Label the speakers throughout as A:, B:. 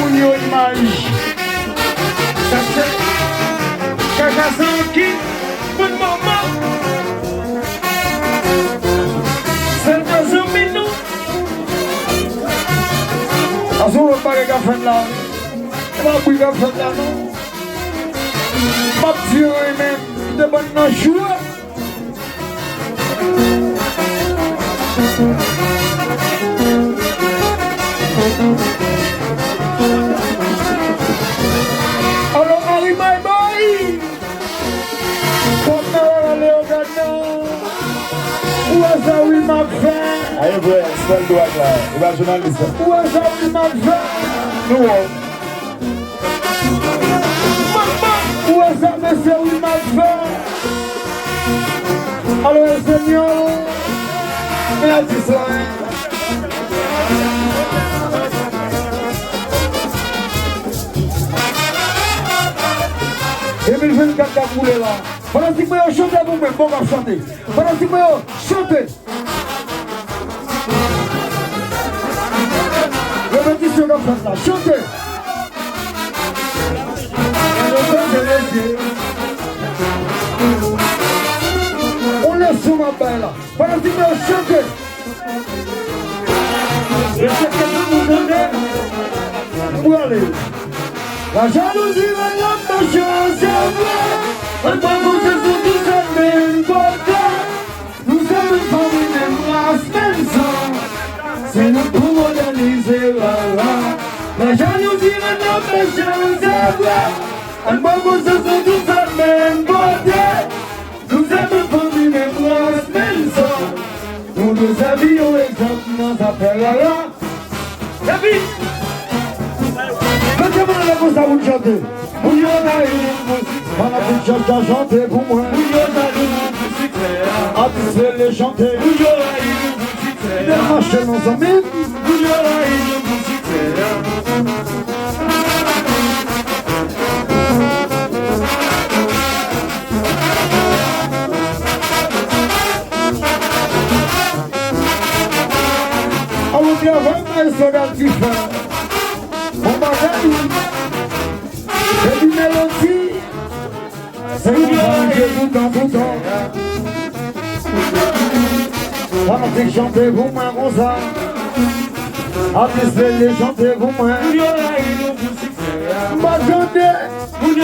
A: pour une image. Ça c'est Caca Sanki, bonne maman. C'est le deuxième minute. À ce moment-là, il y a fait là. Il y a fait là, non? Pas de même de bonne joie. Alors, Harry, my boy, comme Léogana, où est-ce que oui, ma frère?
B: Allez, ouais, c'est le droit là, il va journaliste.
A: Où est-ce que oui, ma frère?
B: Nous,
A: Où est-ce que monsieur oui, ma frère? Alors, Seigneur, merci, soin. 2024 a coulé là. Pendant que vous chantez à vous-même, bon, on va chanter. Pendant que vous chantez. Répétition dans cette là, chantez. On laisse sur ma belle là. Pendant que vous chantez. Et c'est que vous donnez. Où allez? La jalousie va l'empêcher, on va vous tout ça même côté. Nous sommes une famille de grâce, même sans. C'est nous pour moderniser, voilà. La jalousie va l'empêcher, on va vous tout ça même côté. Nous sommes une famille de grâce, même sans. Nous nous habillons exactement, ça fait la vie. Mettez-moi la voix à vous chanter. Pour y en a on a fait chanter pour moi. A tous les chanter. Les marcher nos amis. On va bien voir les soldats qui font. Mon bagage, c'est du mélodie, c'est du manger tout en tout temps. Pendant que chanter vous moi comme ça, après les chanter vous moi. M'a chanté, et puis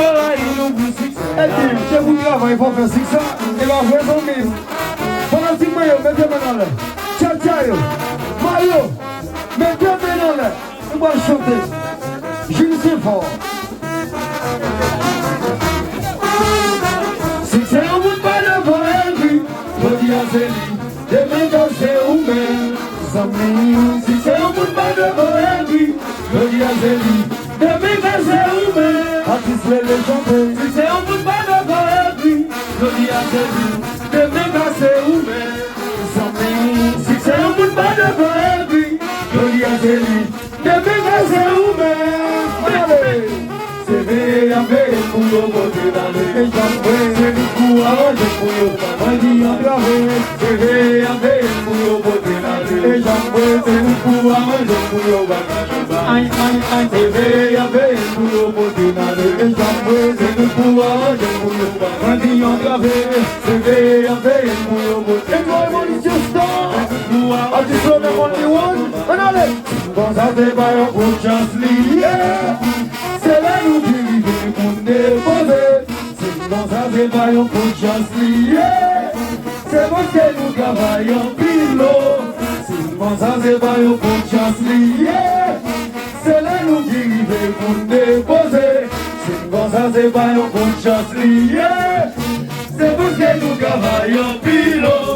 A: je vous travaille, il faut faire 600, il va faire 100 000. Pendant que moi, mettez-moi dans l'air, tcha-tcha, Mario, mettez-moi dans l'air, on va chanter. Jules c'est fort. Si c'est un bout de balle pour elle, je dis à Zélie, demain quand c'est où-même, si c'est un bout de balle pour elle, je dis à Zélie, demain quand c'est où-même, artiste les chanter. Si c'est un bout de balle pour elle, je dis à Zélie, demain quand c'est où-même, si c'est un bout de balle pour elle, je dis à Zélie, demain quand c'est où-même. C'est bien fait pour le côté d'aller. Et j'en fais, c'est du coup à manger pour le paradis engravé. C'est bien fait pour le côté d'aller. Et j'en fais, c'est du coup à manger pour le paradis. C'est bien fait pour le côté d'aller. Et j'en fais, c'est du coup à manger pour le paradis engravé. C'est bien fait pour le côté d'aller. Et moi, mon Dieu, stop! I just want them only one. And all it. Cause I say by your good chance, yeah. C'est là nous qui vivons pour déposer. C'est dans ça c'est pas un coup de chance lié. C'est parce que nous travaillons pilote. C'est dans ça c'est pas un coup de chance lié. C'est là nous qui vivons pour déposer. C'est dans ça c'est pas un coup de chance lié. C'est parce que nous travaillons pilote.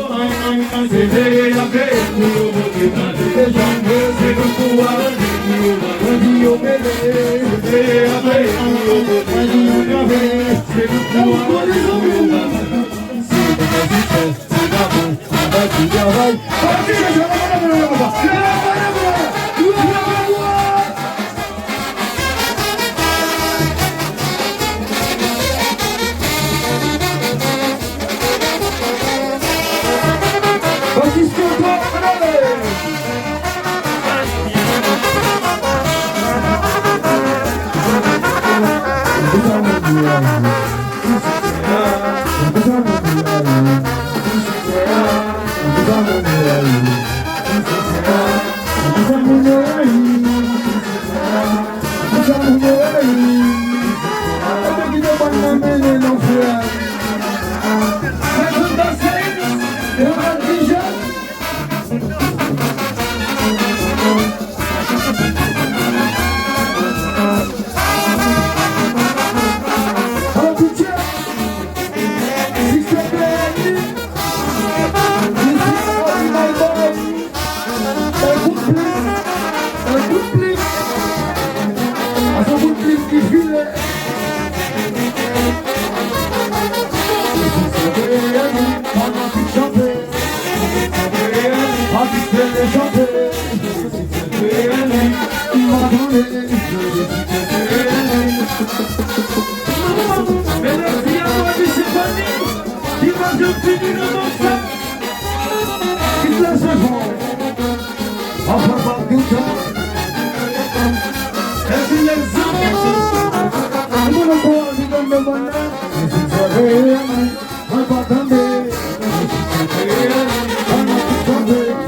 A: C'est vrai après nous les gens veulent c'est nous pouvoir nous dit au bébé. C'est après nous c'est nous pouvoir l'ai chanté. Il m'a donné. Mais les filles à moi du symphonie, qui va je finis le bon sang. Qui te laisse fond. Enfin pas tout temps. Et puis les hommes. Tout le corps du monde de bonheur. Et si tu veux, on va tomber. On va tomber.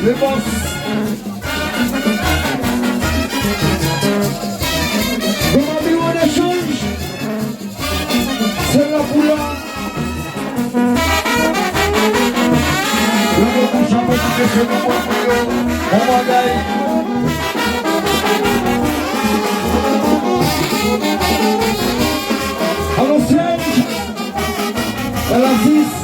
B: Les boss.
A: Demandez-moi un échange. C'est la poula.
B: Le mot bouche à mot qui fait le mot on va gagner.
A: À l'ancienne. À la 6.